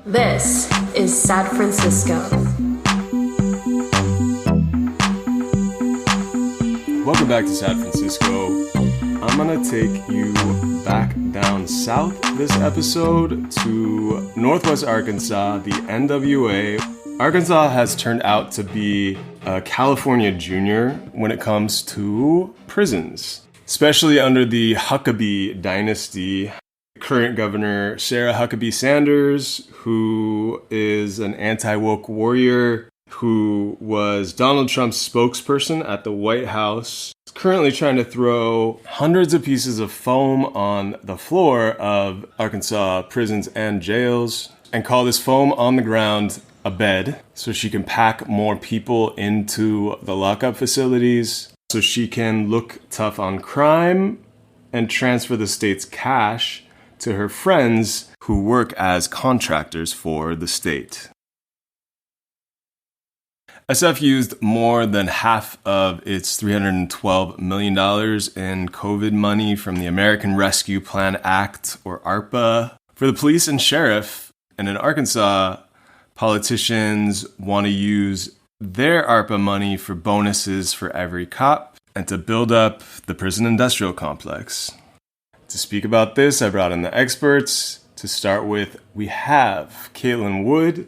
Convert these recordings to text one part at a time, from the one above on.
This is San Francisco. Welcome back to San Francisco. I'm going to take you back down south this episode to Northwest Arkansas, the NWA. Arkansas has turned out to be a California junior when it comes to prisons, especially under the Huckabee dynasty. Current governor Sarah Huckabee Sanders, who is an anti-woke warrior, who was Donald Trump's spokesperson at the White House, is currently trying to throw hundreds of pieces of foam on the floor of Arkansas prisons and jails and call this foam on the ground a bed so she can pack more people into the lockup facilities, so she can look tough on crime and transfer the state's cash to her friends who work as contractors for the state. SF used more than half of its $312 million in COVID money from the American Rescue Plan Act, or ARPA, for the police and sheriff. And in Arkansas, politicians want to use their ARPA money for bonuses for every cop and to build up the prison industrial complex. To speak about this, I brought in the experts. To start with, we have Caitlin Wood,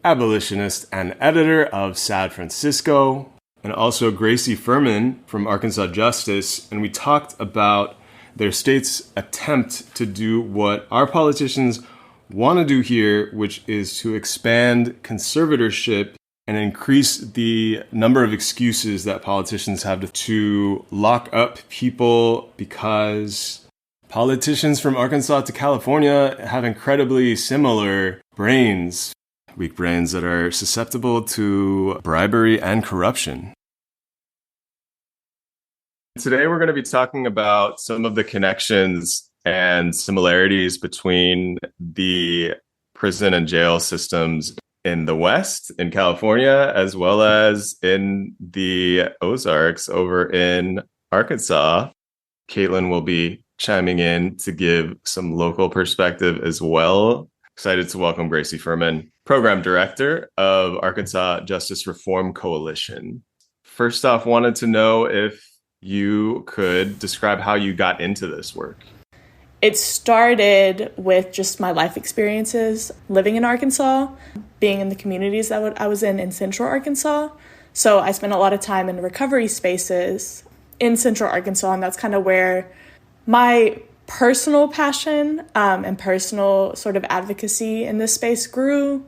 abolitionist and editor of San Francisco, and also Gracie Fuhrman from Arkansas Justice. And we talked about their state's attempt to do what our politicians want to do here, which is to expand conservatorship and increase the number of excuses that politicians have to lock up people because politicians from Arkansas to California have incredibly similar brains, weak brains that are susceptible to bribery and corruption. Today we're going to be talking about some of the connections and similarities between the prison and jail systems in the West, in California, as well as in the Ozarks over in Arkansas. Caitlin will be chiming in to give some local perspective as well. Excited to welcome Gracie Fuhrman, Program Director of Arkansas Justice Reform Coalition. First off, wanted to know if you could describe how you got into this work. It started with just my life experiences living in Arkansas, being in the communities that I was in Central Arkansas. So I spent a lot of time in recovery spaces in Central Arkansas, and that's kind of where my personal passion and personal sort of advocacy in this space grew.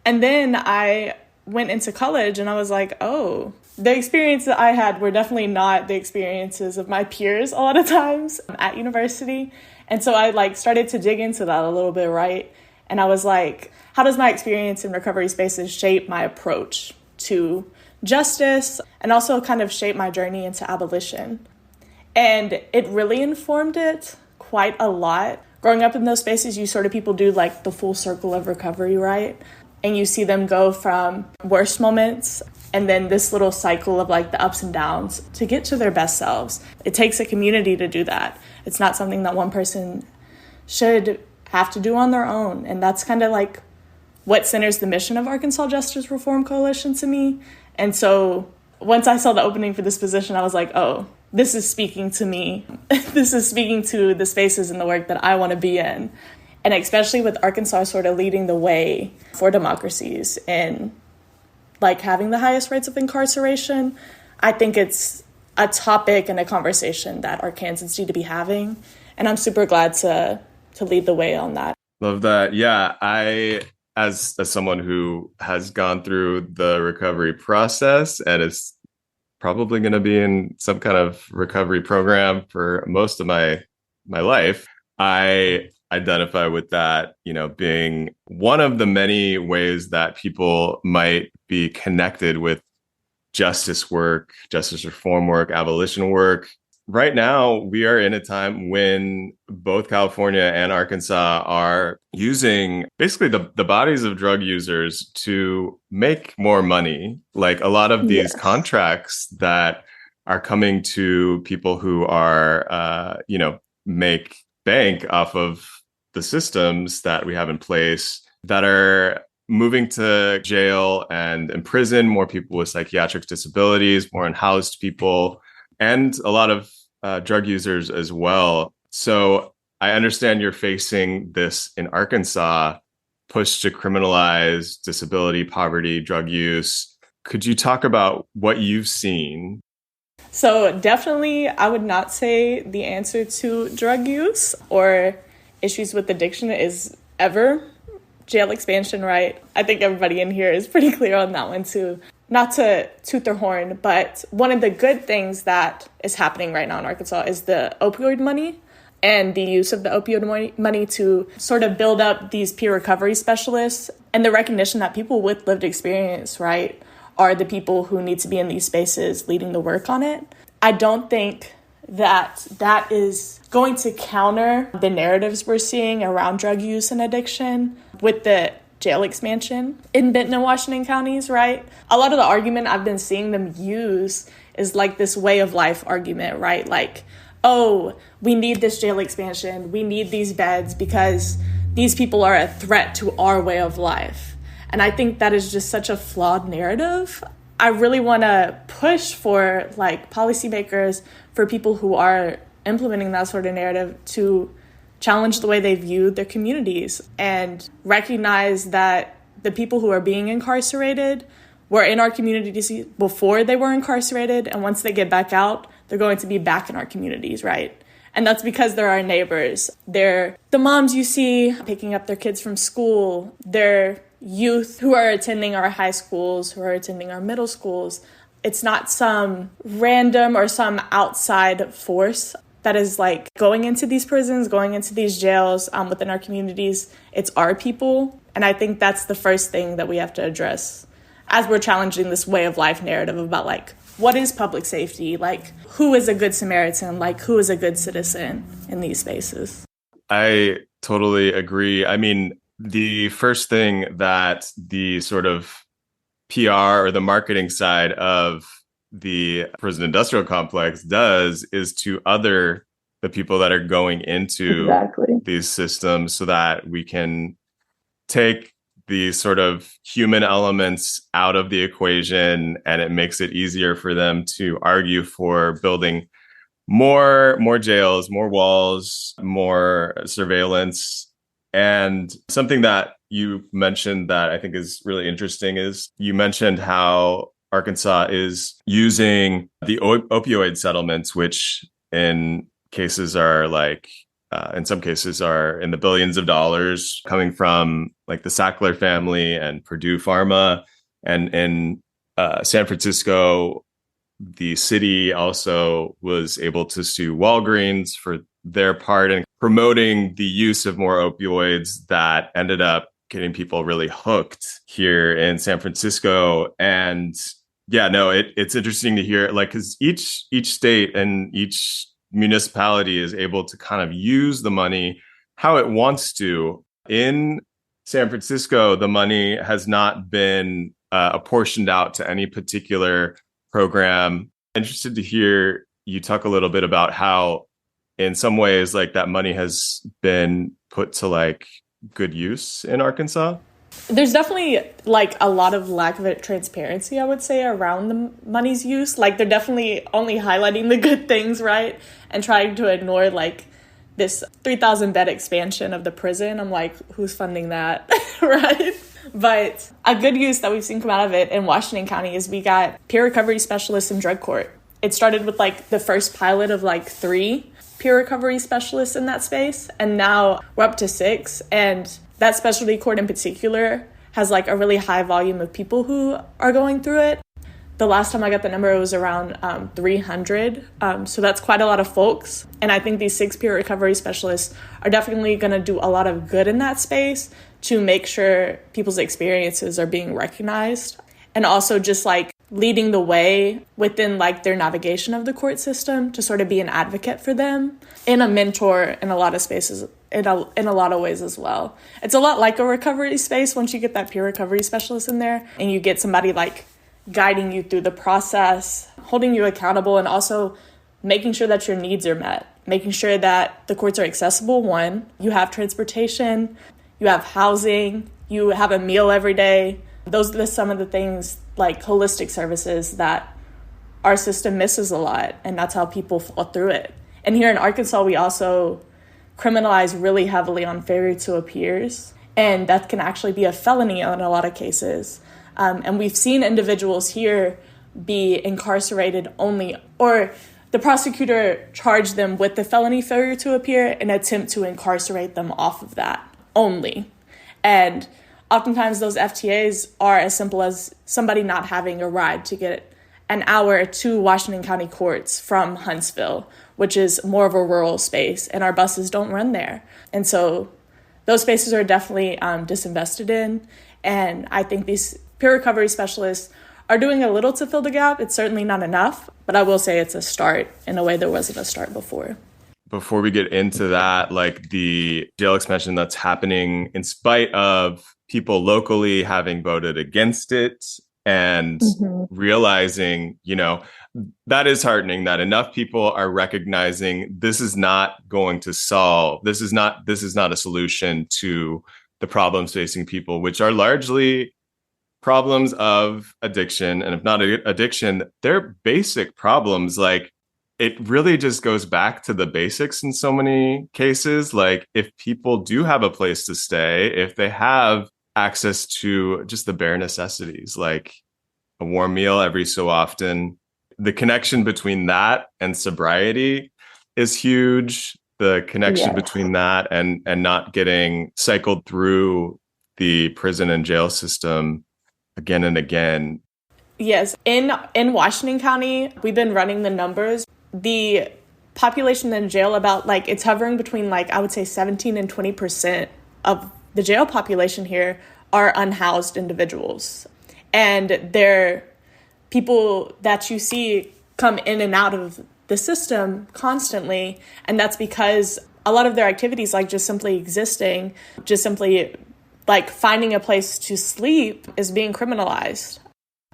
And then I went into college and I was like, oh, the experience that I had were definitely not the experiences of my peers a lot of times at university. And so I started to dig into that a little bit, right? And I was like, how does my experience in recovery spaces shape my approach to justice and also kind of shape my journey into abolition? And it really informed it quite a lot. Growing up in those spaces, people do like the full circle of recovery, right? And you see them go from worst moments and then this little cycle of like the ups and downs to get to their best selves. It takes a community to do that. It's not something that one person should have to do on their own. And that's kind of like what centers the mission of Arkansas Justice Reform Coalition to me. And so once I saw the opening for this position, I was like, oh, this is speaking to me. This is speaking to the spaces and the work that I want to be in. And especially with Arkansas sort of leading the way for democracies and like having the highest rates of incarceration, I think it's a topic and a conversation that Arkansans need to be having. And I'm super glad to lead the way on that. Love that. Yeah, as someone who has gone through the recovery process and is probably going to be in some kind of recovery program for most of my life, I identify with that, being one of the many ways that people might be connected with justice work, justice reform work, abolition work. Right now, we are in a time when both California and Arkansas are using basically the bodies of drug users to make more money. Like a lot of these contracts that are coming to people who are, make bank off of the systems that we have in place that are moving to jail and imprison more people with psychiatric disabilities, more unhoused people, and a lot of drug users as well. So I understand you're facing this in Arkansas, push to criminalize disability, poverty, drug use. Could you talk about what you've seen? So definitely, I would not say the answer to drug use or issues with addiction is ever jail expansion, right? I think everybody in here is pretty clear on that one too. Not to toot their horn, but one of the good things that is happening right now in Arkansas is the opioid money and the use of the opioid money to sort of build up these peer recovery specialists and the recognition that people with lived experience, right, are the people who need to be in these spaces leading the work on it. I don't think that that is going to counter the narratives we're seeing around drug use and addiction with the jail expansion in Benton and Washington counties, right? A lot of the argument I've been seeing them use is like this way of life argument, right? Like, oh, we need this jail expansion. We need these beds because these people are a threat to our way of life. And I think that is just such a flawed narrative. I really want to push for like policymakers, for people who are implementing that sort of narrative to challenge the way they view their communities and recognize that the people who are being incarcerated were in our communities before they were incarcerated. And once they get back out, they're going to be back in our communities, right? And that's because they're our neighbors. They're the moms you see picking up their kids from school. They're youth who are attending our high schools, who are attending our middle schools. It's not some random or some outside force that is like going into these prisons, going into these jails within our communities. It's our people. And I think that's the first thing that we have to address as we're challenging this way of life narrative about like, what is public safety? Like, who is a good Samaritan? Like, who is a good citizen in these spaces? I totally agree. I mean, the first thing that the sort of PR or the marketing side of the prison industrial complex does is to other the people that are going into these systems so that we can take the sort of human elements out of the equation, and it makes it easier for them to argue for building more jails, more walls, more surveillance. And something that you mentioned that I think is really interesting is you mentioned how Arkansas is using the opioid settlements, which in cases are like, in some cases are in the billions of dollars coming from like the Sackler family and Purdue Pharma. And in San Francisco, the city also was able to sue Walgreens for their part in promoting the use of more opioids that ended up getting people really hooked here in San Francisco. And yeah, no, it's interesting to hear, like, because each state and each municipality is able to kind of use the money how it wants to. In San Francisco, the money has not been apportioned out to any particular program. Interested to hear you talk a little bit about how, in some ways, like that money has been put to like good use in Arkansas. There's definitely like a lot of lack of transparency, I would say, around the money's use. Like they're definitely only highlighting the good things, right? And trying to ignore like this 3,000 bed expansion of the prison. I'm like, who's funding that, right? But a good use that we've seen come out of it in Washington County is we got peer recovery specialists in drug court. It started with like the first pilot of like 3 peer recovery specialists in that space. And now we're up to 6. And that specialty court in particular has like a really high volume of people who are going through it. The last time I got the number, it was around 300. So that's quite a lot of folks. And I think these 6 peer recovery specialists are definitely going to do a lot of good in that space to make sure people's experiences are being recognized. And also just like leading the way within like their navigation of the court system to sort of be an advocate for them and a mentor in a lot of spaces, in a lot of ways as well. It's a lot like a recovery space once you get that peer recovery specialist in there and you get somebody like guiding you through the process, holding you accountable, and also making sure that your needs are met, making sure that the courts are accessible. 1, you have transportation, you have housing, you have a meal every day. Those are some of the things, like holistic services, that our system misses a lot, and that's how people fall through it. And here in Arkansas, we also criminalize really heavily on failure to appears, and that can actually be a felony in a lot of cases. And we've seen individuals here be incarcerated only, or the prosecutor charged them with the felony failure to appear in an attempt to incarcerate them off of that only. And oftentimes those FTAs are as simple as somebody not having a ride to get an hour to Washington County courts from Huntsville, which is more of a rural space, and our buses don't run there. And so those spaces are definitely disinvested in. And I think these peer recovery specialists are doing a little to fill the gap. It's certainly not enough, but I will say it's a start in a way there wasn't a start before. Before we get into that, like the jail expansion that's happening in spite of people locally having voted against it, and realizing, that is heartening that enough people are recognizing this is not going to solve, this is not a solution to the problems facing people, which are largely problems of addiction. And if not addiction, they're basic problems. Like, it really just goes back to the basics in so many cases. Like, if people do have a place to stay, if they have access to just the bare necessities, like a warm meal every so often, the connection between that and sobriety is huge. The connection between that and not getting cycled through the prison and jail system again and again. Yes. In Washington County, we've been running the numbers. The population in jail, it's hovering between I would say 17 and 20% of the jail population here are unhoused individuals. And they're people that you see come in and out of the system constantly. And that's because a lot of their activities, just simply existing, just simply finding a place to sleep, is being criminalized.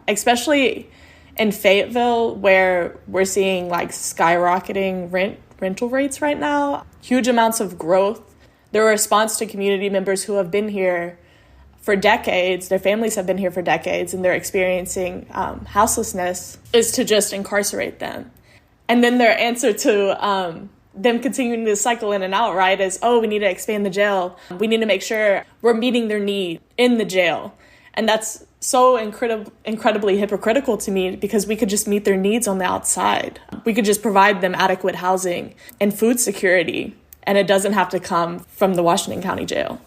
Especially in Fayetteville, where we're seeing skyrocketing rental rates right now, huge amounts of growth. Their response to community members who have been here for decades, their families have been here for decades, and they're experiencing houselessness, is to just incarcerate them. And then their answer to them continuing to cycle in and out, right, is, we need to expand the jail. We need to make sure we're meeting their need in the jail. And that's so incredibly hypocritical to me, because we could just meet their needs on the outside. We could just provide them adequate housing and food security, and it doesn't have to come from the Washington County Jail.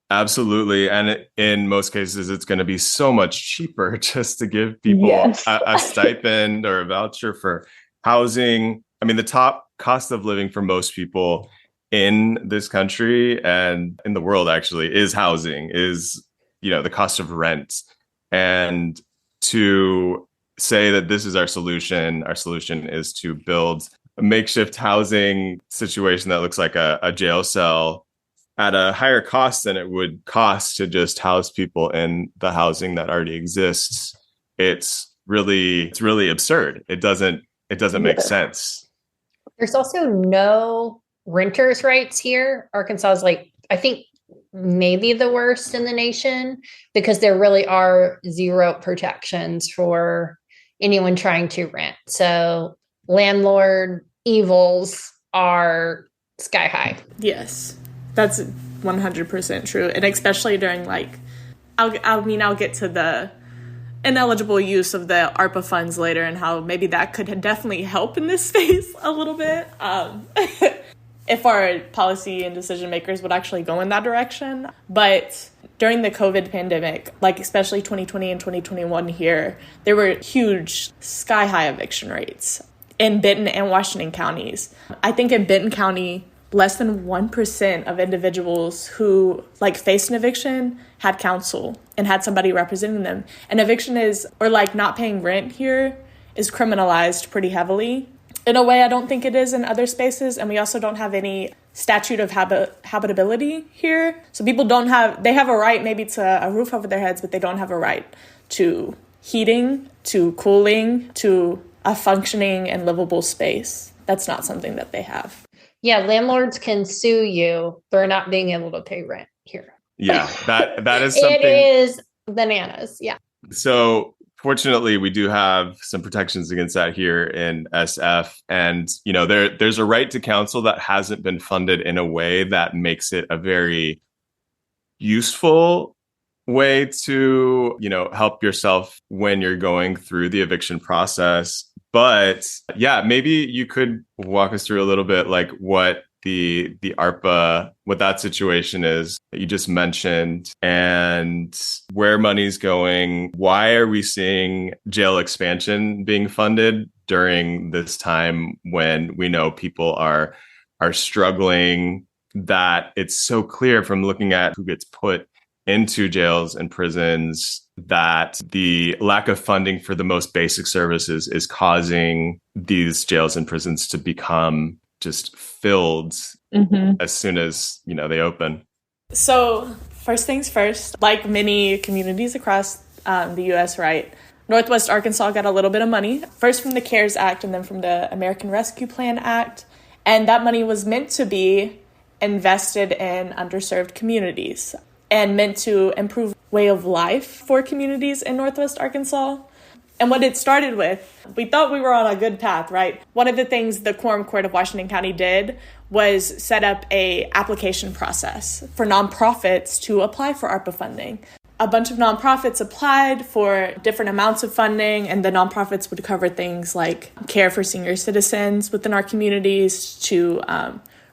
Absolutely. And in most cases, it's going to be so much cheaper just to give people a stipend or a voucher for housing. I mean, the top cost of living for most people in this country and in the world actually is housing, is, the cost of rent. And to say that this is our solution is to build a makeshift housing situation that looks like a jail cell at a higher cost than it would cost to just house people in the housing that already exists. It's really absurd. It doesn't make sense. There's also no renters' rights here. Arkansas is I think maybe the worst in the nation, because there really are zero protections for anyone trying to rent. So landlord evils are sky high. Yes. That's 100% true. And especially during I'll get to the ineligible use of the ARPA funds later, and how maybe that could definitely help in this space a little bit. If our policy and decision makers would actually go in that direction. But during the COVID pandemic, especially 2020 and 2021 here, there were huge sky high eviction rates in Benton and Washington counties. I think in Benton County, less than 1% of individuals who faced an eviction had counsel and had somebody representing them. And eviction not paying rent here is criminalized pretty heavily. In a way, I don't think it is in other spaces. And we also don't have any statute of habitability here. So people they have a right maybe to a roof over their heads, but they don't have a right to heating, to cooling, to a functioning and livable space. That's not something that they have. Yeah, landlords can sue you for not being able to pay rent here. Yeah, that is It something. is bananas. Yeah. So fortunately, we do have some protections against that here in SF. And, there's a right to counsel that hasn't been funded in a way that makes it a very useful way to, help yourself when you're going through the eviction process. But yeah, maybe you could walk us through a little bit like what the ARPA, what that situation is that you just mentioned, and where money's going. Why are we seeing jail expansion being funded during this time when we know people are struggling, that it's so clear from looking at who gets put into jails and prisons that the lack of funding for the most basic services is causing these jails and prisons to become just filled as soon as they open. So first things first, like many communities across the U.S., right? Northwest Arkansas got a little bit of money, first from the CARES Act and then from the American Rescue Plan Act. And that money was meant to be invested in underserved communities and meant to improve way of life for communities in Northwest Arkansas. And what it started with, we thought we were on a good path, right? One of the things the Quorum Court of Washington County did was set up a application process for nonprofits to apply for ARPA funding. A bunch of nonprofits applied for different amounts of funding, and the nonprofits would cover things like care for senior citizens within our communities, to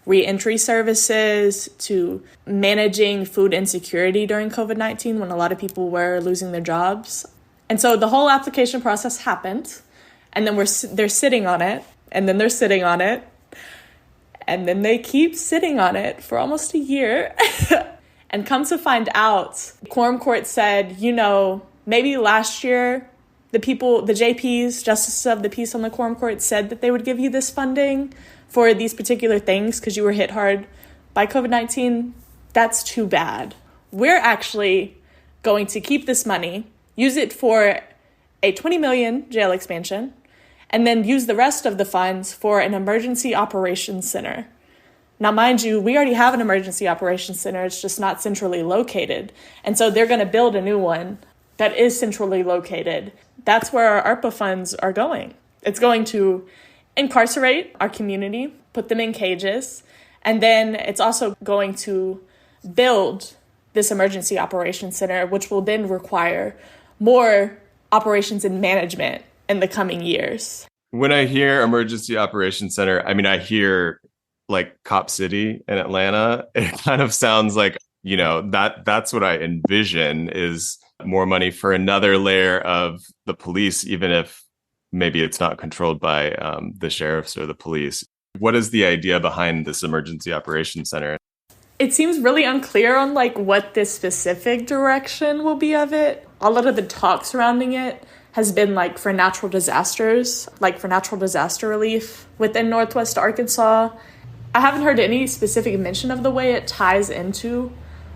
reentry services, to managing food insecurity during COVID-19 when a lot of people were losing their jobs. And so the whole application process happened, and then they're sitting on it, and then they're sitting on it, and then they keep sitting on it for almost a year. And come to find out, Quorum Court said, maybe last year, the JPs, Justices of the Peace on the Quorum Court, said that they would give you this funding for these particular things because you were hit hard by COVID-19. That's too bad. We're actually going to keep this money, use it for a $20 million jail expansion, and then use the rest of the funds for an emergency operations center. Now, mind you, we already have an emergency operations center. It's just not centrally located. And so they're going to build a new one that is centrally located. That's where our ARPA funds are going. It's going to incarcerate our community, put them in cages, and then it's also going to build this emergency operations center, which will then require more operations and management in the coming years. When I hear emergency operations center, I hear like Cop City in Atlanta. It kind of sounds like, that's what I envision, is more money for another layer of the police, even if maybe it's not controlled by the sheriffs or the police. What is the idea behind this emergency operations center? It seems really unclear on what the specific direction will be of it. A lot of the talk surrounding it has been for natural disasters, for natural disaster relief within Northwest Arkansas. I haven't heard any specific mention of the way it ties into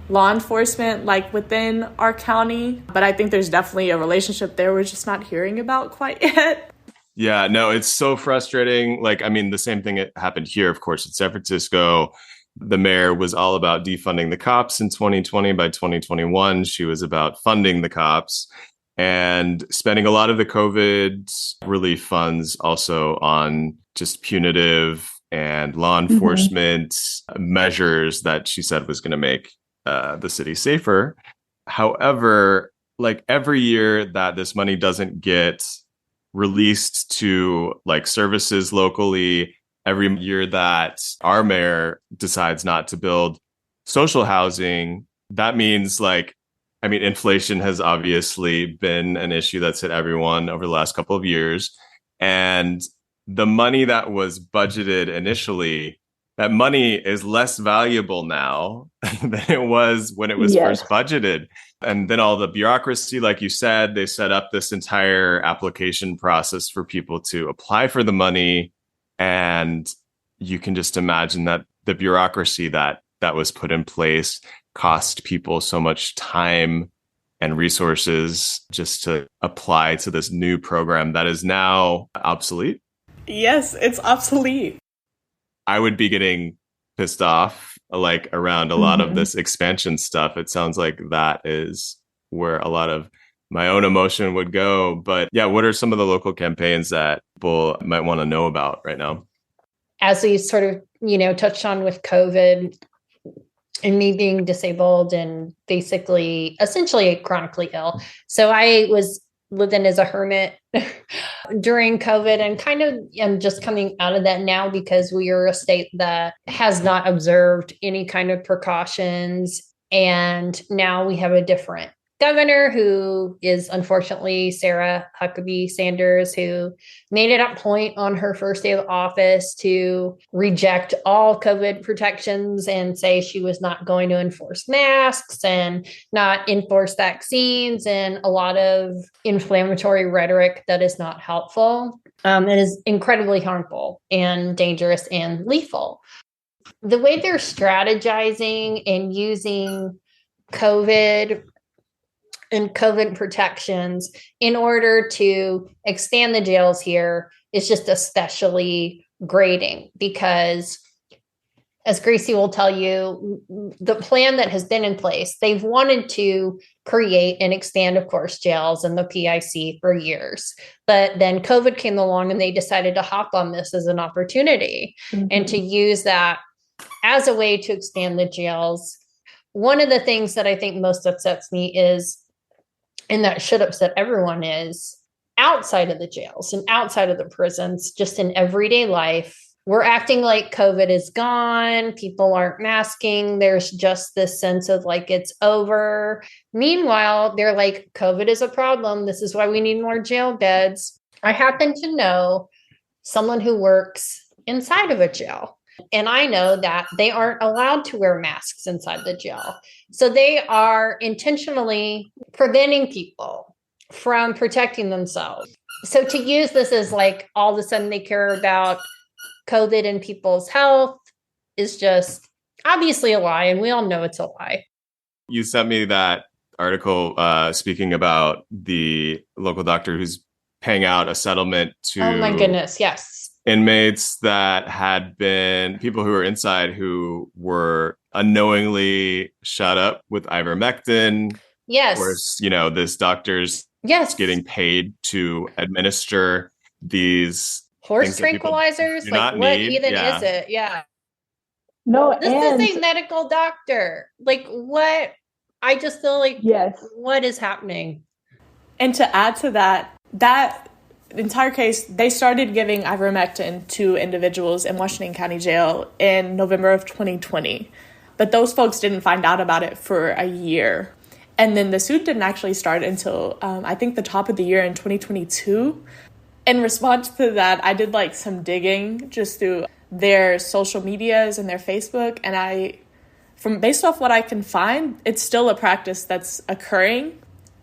law enforcement, within our county, but I think there's definitely a relationship there we're just not hearing about quite yet. Yeah, no, it's so frustrating. The same thing happened here, of course, in San Francisco. The mayor was all about defunding the cops in 2020. By 2021, she was about funding the cops and spending a lot of the COVID relief funds also on just punitive and law enforcement measures that she said was going to make the city safer. However, every year that this money doesn't get released to services locally, every year that our mayor decides not to build social housing, that means inflation has obviously been an issue that's hit everyone over the last couple of years. And the money that was budgeted initially, that money is less valuable now than it was when it was first budgeted. And then all the bureaucracy, like you said, they set up this entire application process for people to apply for the money. And you can just imagine that the bureaucracy that was put in place cost people so much time and resources just to apply to this new program that is now obsolete. Yes, it's obsolete. I would be getting pissed off like around a lot of this expansion stuff. It sounds like that is where a lot of my own emotion would go. But yeah, what are some of the local campaigns that people might want to know about right now? As we sort of, touched on with COVID and me being disabled and essentially chronically ill. So I was living as a hermit during COVID and kind of am just coming out of that now because we are a state that has not observed any kind of precautions. And now we have a different governor, who is unfortunately Sarah Huckabee Sanders, who made it a point on her first day of office to reject all COVID protections and say she was not going to enforce masks and not enforce vaccines, and a lot of inflammatory rhetoric that is not helpful and is incredibly harmful and dangerous and lethal. The way they're strategizing and using COVID and COVID protections in order to expand the jails here is just especially grating, because as Gracie will tell you, the plan that has been in place, they've wanted to create and expand, of course, jails and the PIC for years. But then COVID came along and they decided to hop on this as an opportunity and to use that as a way to expand the jails. One of the things that I think most upsets me is, and that should upset everyone, is outside of the jails and outside of the prisons, just in everyday life, we're acting like COVID is gone. People aren't masking. There's just this sense of like it's over. Meanwhile, they're like, COVID is a problem. This is why we need more jail beds. I happen to know someone who works inside of a jail, and I know that they aren't allowed to wear masks inside the jail. So they are intentionally preventing people from protecting themselves. So to use this as like all of a sudden they care about COVID and people's health is just obviously a lie. And we all know it's a lie. You sent me that article speaking about the local doctor who's paying out a settlement to... Oh my goodness, yes. Inmates that had been people who were inside who were unknowingly shot up with ivermectin. Yes. Or, this doctor's getting paid to administer these horse tranquilizers. Like, what even is it? Yeah. No, this is a medical doctor. Like, what? I just feel like, what is happening? And to add to that entire case, they started giving ivermectin to individuals in Washington County Jail in November of 2020. But those folks didn't find out about it for a year. And then the suit didn't actually start until, I think, the top of the year in 2022. In response to that, I did like some digging just through their social medias and their Facebook. And based off what I can find, it's still a practice that's occurring.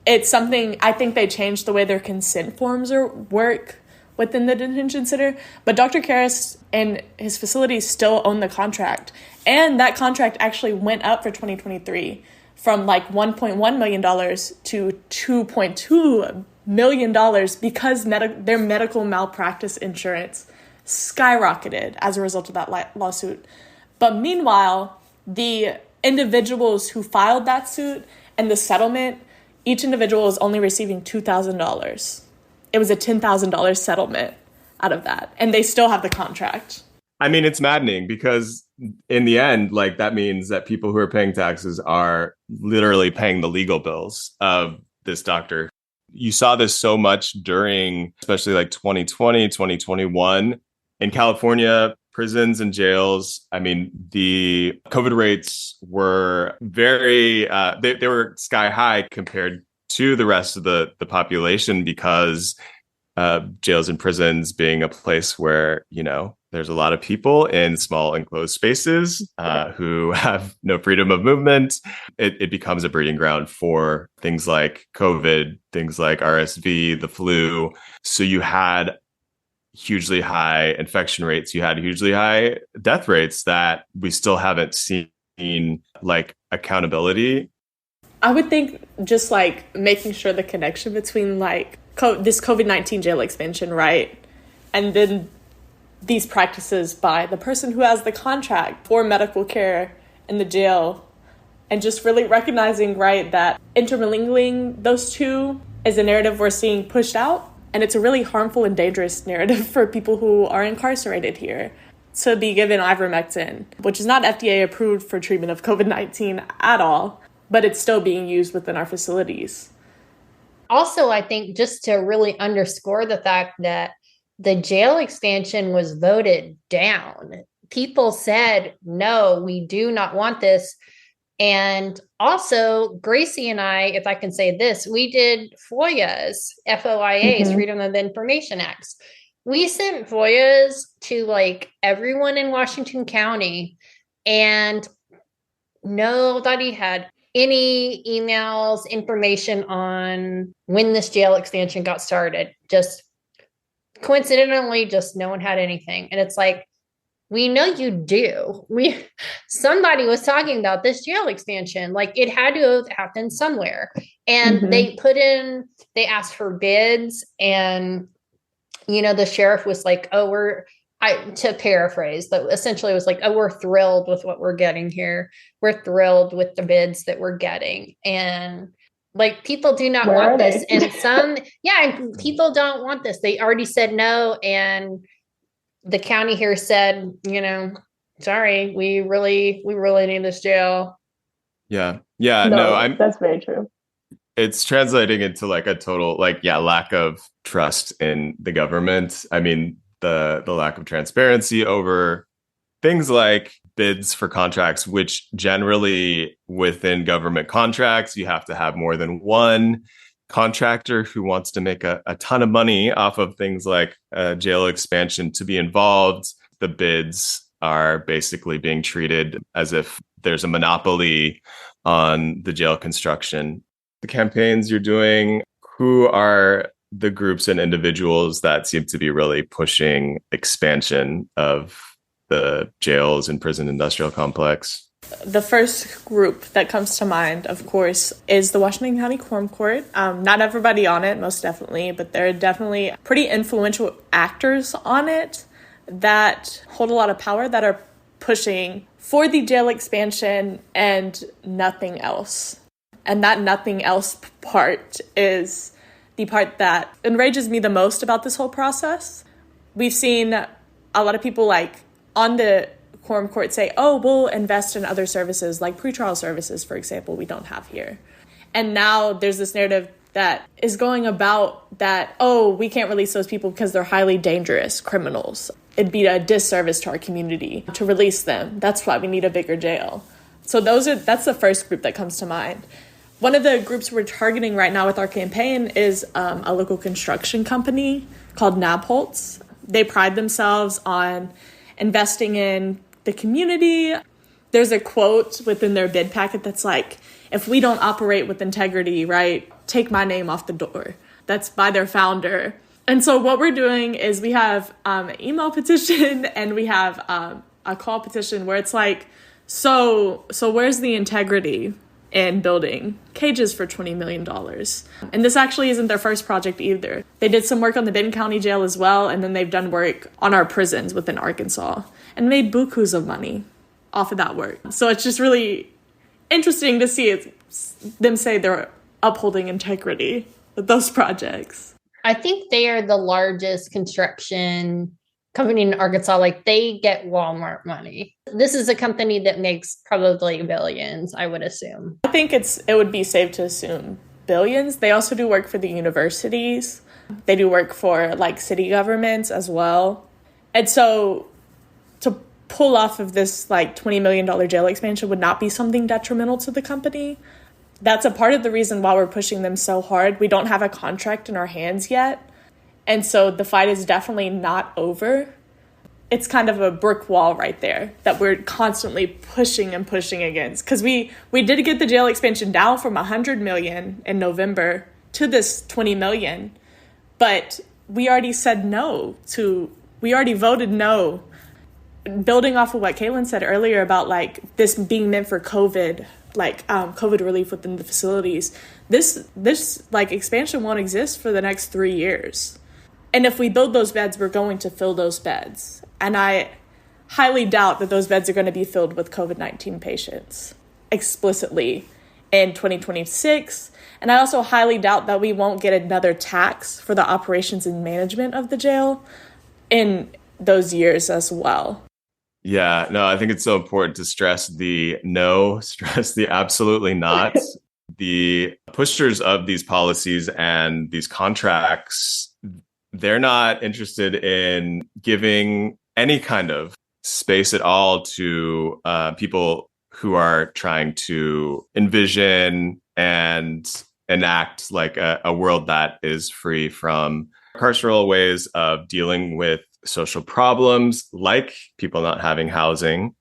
It's something, I think they changed the way their consent forms work within the detention center. But Dr. Karras and his facilities still own the contract. And that contract actually went up for 2023 from like $1.1 million to $2.2 million because their medical malpractice insurance skyrocketed as a result of that lawsuit. But meanwhile, the individuals who filed that suit and the settlement, each individual is only receiving $2,000. It was a $10,000 settlement out of that. And they still have the contract. I mean, it's maddening because in the end, like that means that people who are paying taxes are literally paying the legal bills of this doctor. You saw this so much during, especially like 2020, 2021 in California, prisons and jails. I mean, the COVID rates were very, they were sky high compared to the rest of the population because jails and prisons being a place where, there's a lot of people in small enclosed spaces who have no freedom of movement. It becomes a breeding ground for things like COVID, things like RSV, the flu. So you had hugely high infection rates. You had hugely high death rates that we still haven't seen like accountability. I would think just like making sure the connection between like this COVID-19 jail expansion, right? And then these practices by the person who has the contract for medical care in the jail, and just really recognizing, right, that intermingling those two is a narrative we're seeing pushed out, and it's a really harmful and dangerous narrative for people who are incarcerated here to be given ivermectin, which is not FDA approved for treatment of COVID-19 at all, but it's still being used within our facilities. Also, I think just to really underscore the fact that the jail expansion was voted down. People said, no, we do not want this. And also, Gracie and I, if I can say this, we did FOIAs, FOIAs, Freedom of Information Acts. We sent FOIAs to like everyone in Washington County, and nobody had any emails, information on when this jail expansion got started. Just coincidentally, just no one had anything. And it's like, we know you do. Somebody was talking about this jail expansion. Like, it had to have happened somewhere. And they asked for bids, and the sheriff was like, to paraphrase, but essentially it was like, oh, we're thrilled with what we're getting here. We're thrilled with the bids that we're getting. And like, people do not want this. And people don't want this. They already said no. And the county here said, sorry, we really need this jail. Yeah. That's very true. It's translating into like a total, lack of trust in the government. I mean, the lack of transparency over things like bids for contracts, which generally within government contracts, you have to have more than one contractor who wants to make a ton of money off of things like jail expansion to be involved. The bids are basically being treated as if there's a monopoly on the jail construction. The campaigns you're doing, who are the groups and individuals that seem to be really pushing expansion of the jails and prison industrial complex? The first group that comes to mind, of course, is the Washington County Quorum Court. Not everybody on it, most definitely, but there are definitely pretty influential actors on it that hold a lot of power, that are pushing for the jail expansion and nothing else. And that nothing else part is the part that enrages me the most about this whole process. We've seen a lot of people on the Quorum Court say, oh, we'll invest in other services like pretrial services, for example, we don't have here. And now there's this narrative that is going about that, oh, we can't release those people because they're highly dangerous criminals. It'd be a disservice to our community to release them. That's why we need a bigger jail. So that's the first group that comes to mind. One of the groups we're targeting right now with our campaign is a local construction company called Nabholz. They pride themselves on investing in the community. There's a quote within their bid packet that's like, if we don't operate with integrity, right, take my name off the door. That's by their founder. And so what we're doing is we have an email petition and we have a call petition where it's like, so where's the integrity in building cages for $20 million? And this actually isn't their first project either. They did some work on the Benton County Jail as well, and then they've done work on our prisons within Arkansas and made bukus of money off of that work. So it's just really interesting to see them say they're upholding integrity with those projects. I think they are the largest construction company in Arkansas. Like, they get Walmart money. This is a company that makes probably billions, I would assume. I think it would be safe to assume billions. They also do work for the universities. They do work for city governments as well. And so to pull off of this $20 million jail expansion would not be something detrimental to the company. That's a part of the reason why we're pushing them so hard. We don't have a contract in our hands yet. And so the fight is definitely not over. It's kind of a brick wall right there that we're constantly pushing and pushing against. Because we did get the jail expansion down from $100 million in November to this $20 million. But we already said no we already voted no. Building off of what Caitlin said earlier about this being meant for COVID, COVID relief within the facilities, this expansion won't exist for the next 3 years. And if we build those beds, we're going to fill those beds. And I highly doubt that those beds are going to be filled with COVID-19 patients explicitly in 2026. And I also highly doubt that we won't get another tax for the operations and management of the jail in those years as well. Yeah, no, I think it's so important to stress the no, stress the absolutely not. The pushers of these policies and these contracts, they're not interested in giving any kind of space at all to people who are trying to envision and enact like a world that is free from carceral ways of dealing with social problems like people not having housing.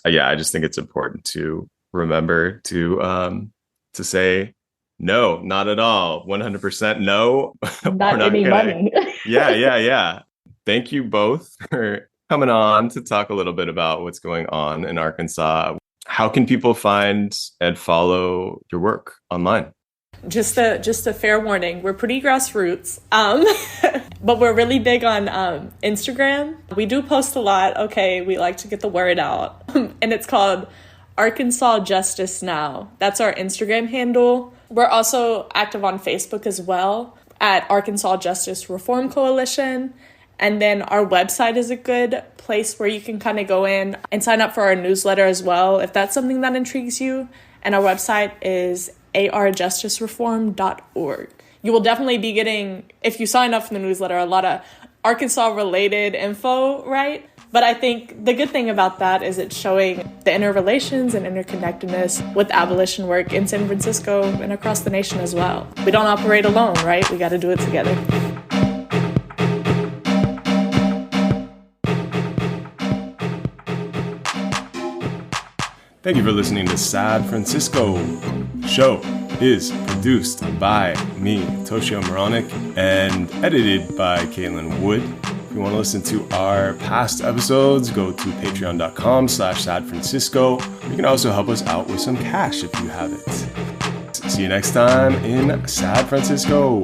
I just think it's important to remember to say no, not at all, 100% no. Not any money. Yeah. Thank you both for coming on to talk a little bit about what's going on in Arkansas. How can people find and follow your work online? Just a fair warning, we're pretty grassroots, but we're really big on Instagram. We do post a lot. Okay, we like to get the word out, and it's called Arkansas Justice Now. That's our Instagram handle. We're also active on Facebook as well at Arkansas Justice Reform Coalition. And then our website is a good place where you can kind of go in and sign up for our newsletter as well, if that's something that intrigues you. And our website is arjusticereform.org. You will definitely be getting, if you sign up for the newsletter, a lot of Arkansas-related info, right? But I think the good thing about that is it's showing the interrelations and interconnectedness with abolition work in San Francisco and across the nation as well. We don't operate alone, right? We got to do it together. Thank you for listening to Sad Francisco. The show is produced by me, Toshio Moronic, and edited by Caitlin Wood. If you want to listen to our past episodes, go to patreon.com/sadfrancisco. You can also help us out with some cash if you have it. See you next time in Sad Francisco.